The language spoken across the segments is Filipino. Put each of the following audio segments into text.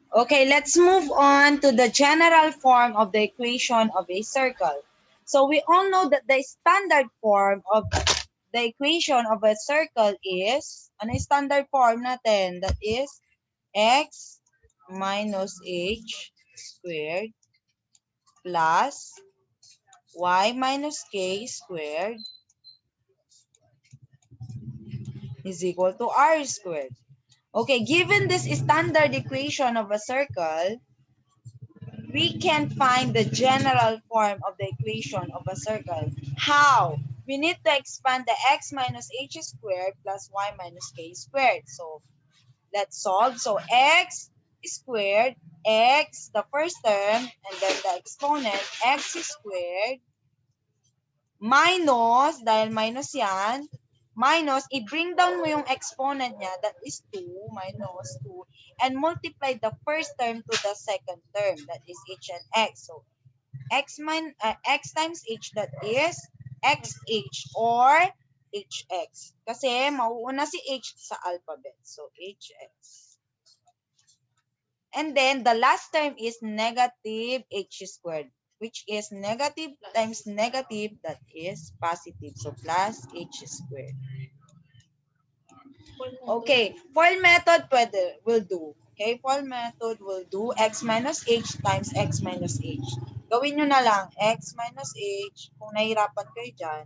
Okay, let's move on to the general form of the equation of a circle. So we all know that the standard form of the equation of a circle is, ano yung standard form natin? That is x minus h squared plus y minus k squared is equal to r squared. Okay, given this standard equation of a circle, we can find the general form of the equation of a circle. How? We need to expand the x minus h squared plus y minus k squared. So let's solve. So x squared, x, the first term, and then the exponent, x squared, minus, dahil minus yan, minus, i-bring down mo yung exponent niya, that is 2, minus 2, and multiply the first term to the second term, that is h and x. So, x times h, that is xh or hx. Kasi, mauuna si h sa alphabet. So, hx. And then, the last term is negative h squared, which is negative times negative, that is positive. So, plus h squared. Okay, FOIL method will do. Okay, FOIL method will do x minus h times x minus h. Gawin nyo na lang x minus h, kung nahirapan kayo dyan,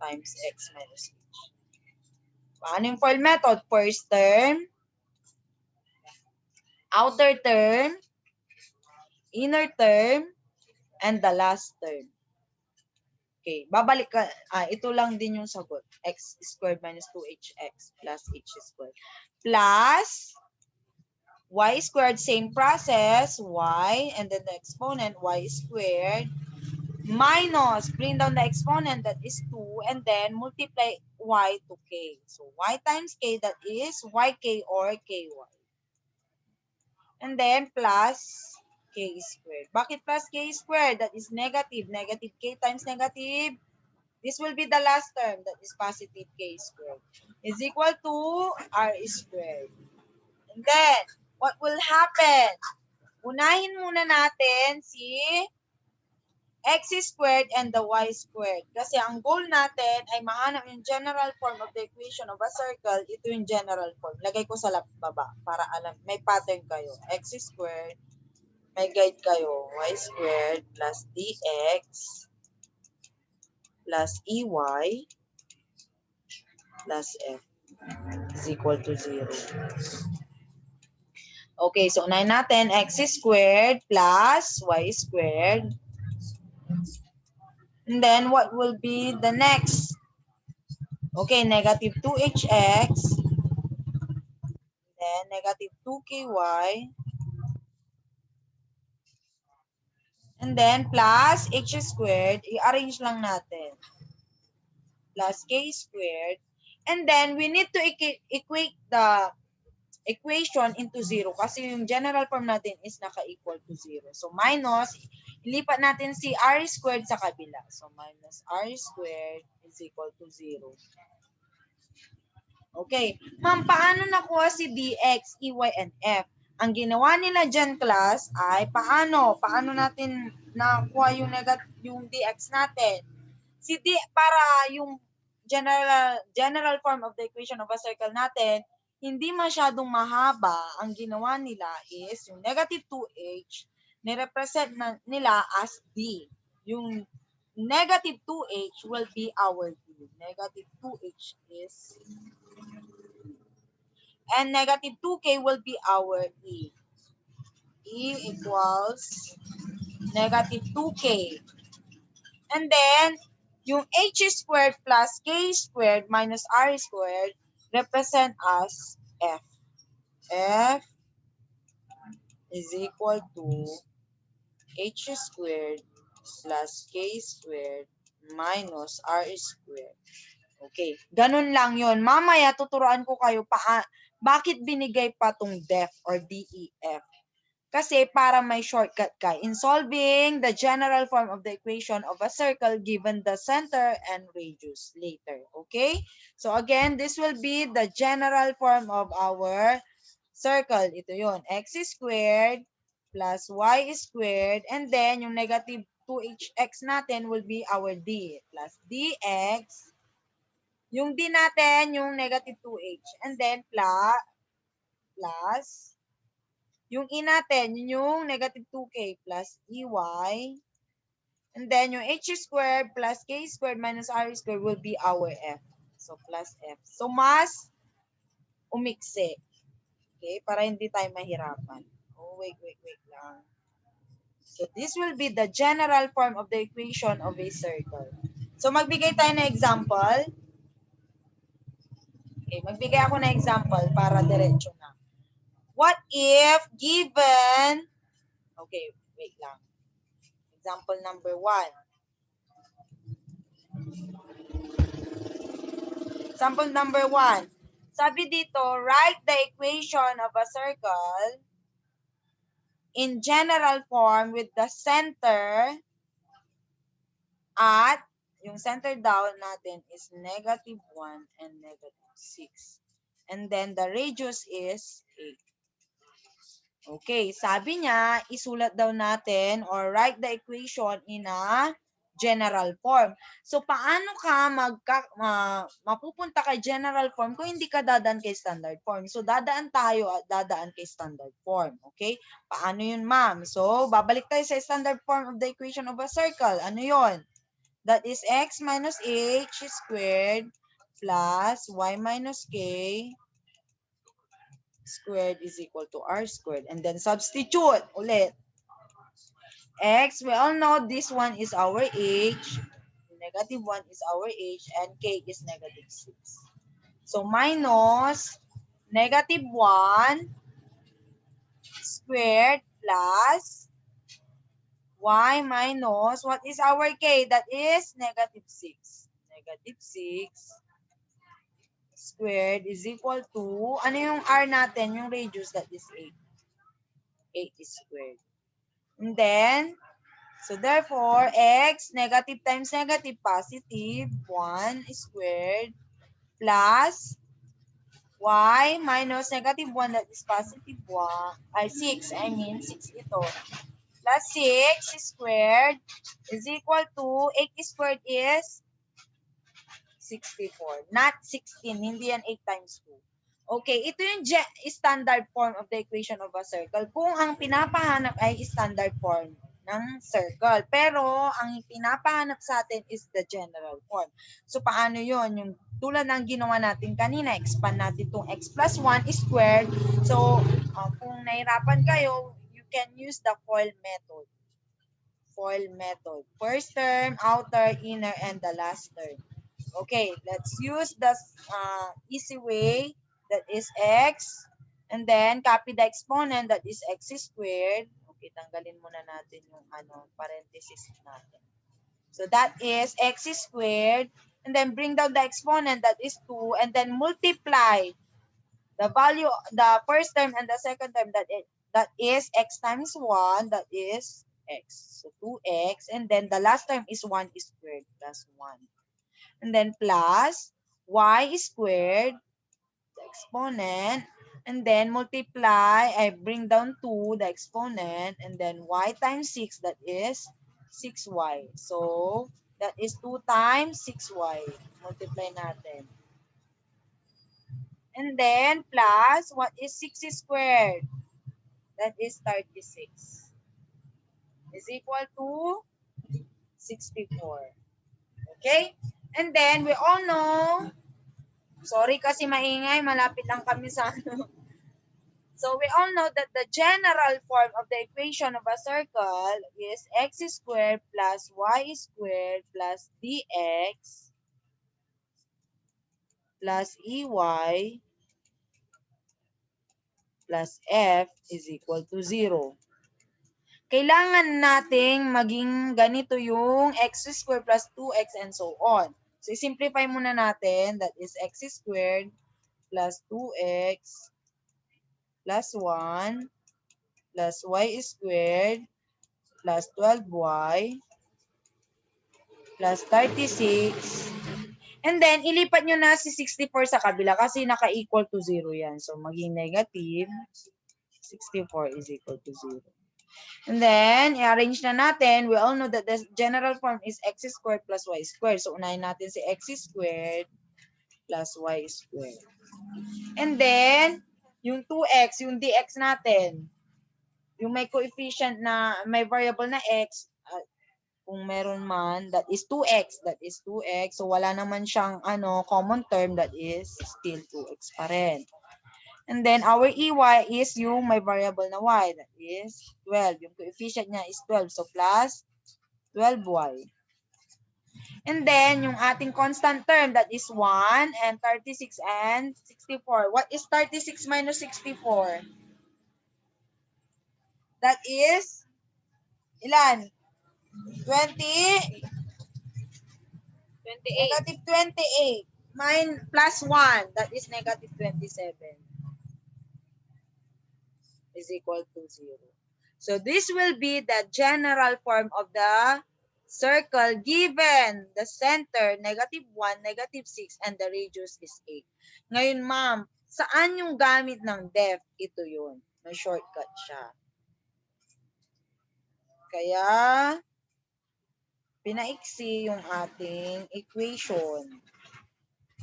times x minus h. Paano yung FOIL method? First term, outer term, inner term, and the last term. Okay, babalik ka. Ito lang din yung sagot. X squared minus 2hx plus h squared. Plus y squared, same process, y, and then the exponent, y squared, minus, bring down the exponent, that is 2, and then multiply y to k. So, y times k, that is yk or ky. And then, plus k squared. Bakit plus k squared? That is negative. Negative k times negative. This will be the last term, that is positive k squared, is equal to r squared. And then, what will happen? Unahin muna natin si x squared and the y squared. Kasi ang goal natin ay mahanap yung general form of the equation of a circle. Ito yung general form. Lagay ko sa baba para alam, may pattern kayo. X squared, may guide kayo. Y squared plus dx plus ey plus f is equal to 0. Okay, so unahin natin x squared plus y squared. And then what will be the next? Okay, negative 2hx. Then negative 2ky. And then plus h squared. I-arrange lang natin. Plus k squared. And then we need to equate the equation into 0 kasi yung general form natin is naka-equal to 0. So, minus, ilipat natin si r squared sa kabila. So, minus r squared is equal to 0. Okay. Ma'am, paano nakuha si dx, ey, and f? Ang ginawa nila dyan, class, ay paano? Paano natin nakuha yung dx natin? Para yung general form of the equation of a circle natin, hindi masyadong mahaba, ang ginawa nila is yung negative 2h, nirepresent nila as d. Yung negative 2h will be our d. Negative 2h is, and negative 2k will be our e. E equals negative 2k. And then, yung h squared plus k squared minus r squared represent as f. F is equal to h squared plus k squared minus r squared. Okay, ganun lang yon. Mamaya tuturuan ko kayo bakit binigay pa tong def or def. Kasi para may shortcut ka in solving the general form of the equation of a circle given the center and radius later. Okay? So again, this will be the general form of our circle. Ito yun. X squared plus y squared. And then, yung negative 2hx natin will be our d. Plus dx. Yung d natin, yung negative 2h. And then, plus yung e natin, yun yung negative 2k plus ey. And then, yung h squared plus k squared minus r squared will be our f. So, plus f. So, mas umikse. Okay? Para hindi tayo mahirapan. Oh, wait lang. So, this will be the general form of the equation of a circle. So, magbigay tayo ng example. Okay, magbigay ako ng example para diretso na. What if given, okay, wait lang. Example number 1. Example number 1. Sabi dito, write the equation of a circle in general form with the center at, yung center down natin is negative 1 and negative 6. And then the radius is 8. Okay, sabi niya, isulat daw natin or write the equation in a general form. So, paano ka mapupunta kay general form kung hindi ka dadaan kay standard form? So, dadaan tayo at dadaan kay standard form. Okay? Paano yun, ma'am? So, babalik tayo sa standard form of the equation of a circle. Ano yun? That is x minus h squared plus y minus k squared is equal to r squared. And then substitute ulit. X, we all know this one is our h. Negative 1 is our h and k is negative 6. So minus negative 1 squared plus y minus, what is our k? That is negative 6. Negative 6 squared is equal to, ano yung r natin? Yung radius, that is 8. 8 is squared. And then, so therefore, x, negative times negative, positive, 1 squared, plus y minus negative 1, that is positive 1, 6, I mean 6 ito, plus 6 squared is equal to, 8 squared is 64. Not 16. Hindi yan 8 times 2. Okay, ito yung standard form of the equation of a circle. Kung ang pinapahanap ay standard form ng circle. Pero, ang pinapahanap sa atin is the general form. So, paano yun? Yung tulad ng ginawa natin kanina, expand natin itong x plus 1 squared. So, kung nahirapan kayo, you can use the FOIL method. FOIL method. First term, outer, inner, and the last term. Okay, let's use the easy way, that is x, and then copy the exponent, that is x squared. Okay, tanggalin muna natin yung parenthesis natin. So that is x squared, and then bring down the exponent, that is 2, and then multiply the value, the first term and the second term, that is x times 1, that is x. So 2x, and then the last term is 1 squared plus 1. And then plus y squared, the exponent, and then multiply, I bring down 2, the exponent, and then y times 6, that is 6y. So, that is 2 times 6y. Multiply natin. And then plus, what is 6 squared? That is 36. Is equal to 64. Okay? And then, we all know, sorry kasi maingay, malapit lang kami sa ano. So, we all know that the general form of the equation of a circle is x squared plus y squared plus dx plus ey plus f is equal to 0. Kailangan nating maging ganito yung x squared plus 2x and so on. So, simplify muna natin. That is x squared plus 2x plus 1 plus y squared plus 12y plus 36. And then, ilipat nyo na si 64 sa kabila kasi naka-equal to 0 yan. So, maging negative 64 is equal to 0. And then, i-arrange na natin. We all know that the general form is x squared plus y squared. So, unahin natin si x squared plus y squared. And then, yung 2x, yung dx natin, yung may coefficient na, may variable na x, kung meron man, that is 2x. That is 2x. So, wala naman siyang common term, that is still 2x pa rin. And then, our EY is yung may variable na y. That is 12. Yung coefficient niya is 12. So, plus 12y. And then, yung ating constant term, that is 1 and 36 and 64. What is 36 minus 64? That is, ilan? 20? 28. Negative 28. Plus 1, that is negative 27. Is equal to 0. So this will be the general form of the circle given the center, negative 1, negative 6, and the radius is 8. Ngayon, ma'am, saan yung gamit ng def? Ito yun. May shortcut siya. Kaya, pinaiksi yung ating equation.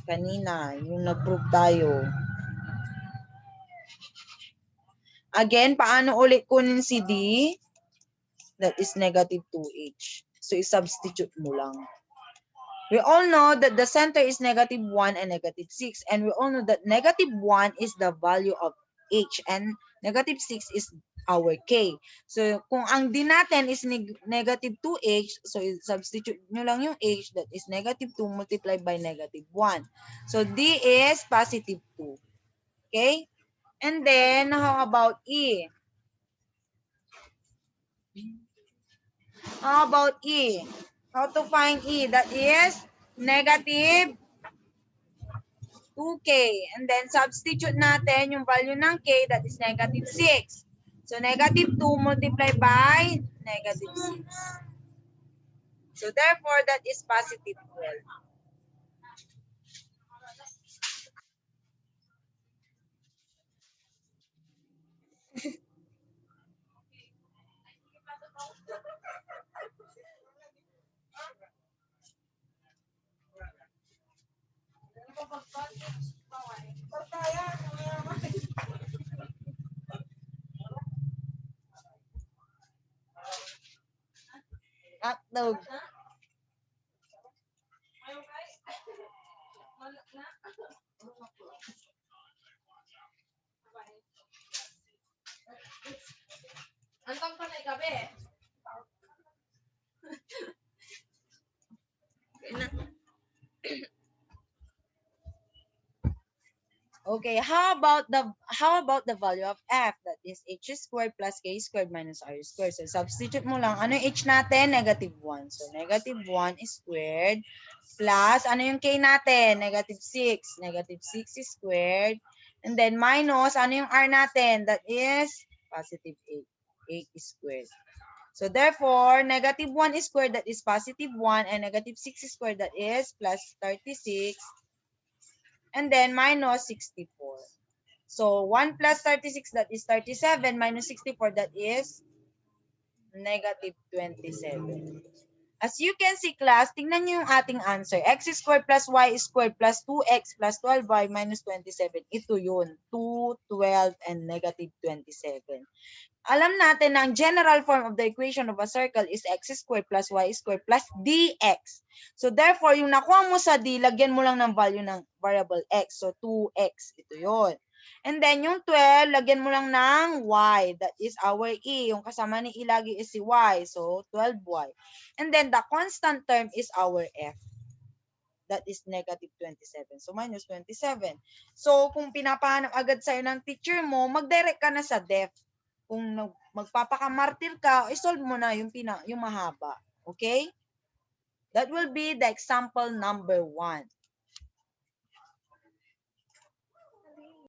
Kanina, yung nag-prove tayo. Again, paano ulit kunin si D? That is negative 2h. So, i-substitute mo lang. We all know that the center is negative 1 and negative 6. And we all know that negative 1 is the value of h. And negative 6 is our k. So, kung ang D natin is negative 2h, so substitute nyo lang yung h, that is negative 2 multiplied by negative 1. So, D is positive 2. Okay? And then, how about E? How about E? How to find E? That is negative 2k. And then, substitute natin yung value ng k, that is negative 6. So, negative 2 multiplied by negative 6. So, therefore, that is positive 12. Hotdog. Antong pa na gabi. Okay, how about the value of f? That is h squared plus k squared minus r squared. So substitute mo lang. Ano yung h natin? Negative 1. So negative 1 is squared plus ano yung k natin? Negative 6. Negative 6 is squared. And then minus ano yung r natin? That is positive 8. 8 is squared. So therefore, negative 1 is squared, that is positive 1, and negative 6 is squared, that is plus 36. And then minus 64. So 1 plus 36, that is 37, minus 64, that is negative 27. As you can see, class, tingnan nyo yung ating answer. X squared plus y squared plus 2x plus 12y minus 27. Ito yun. 2, 12, and negative 27. Alam natin na ang general form of the equation of a circle is x squared plus y squared plus dx. So therefore, yung nakuha mo sa d, lagyan mo lang ng value ng variable x. So 2x, ito yun. And then yung 12, lagyan mo lang ng y. That is our e. Yung kasama ni e lagi is si y. So 12y. And then the constant term is our f. That is negative 27. So minus 27. So kung pinapahanap agad sa'yo ng teacher mo, mag-direct ka na sa def. Kung magpapakamartir ka, isolve mo na yung mahaba. Okay? That will be the example number 1.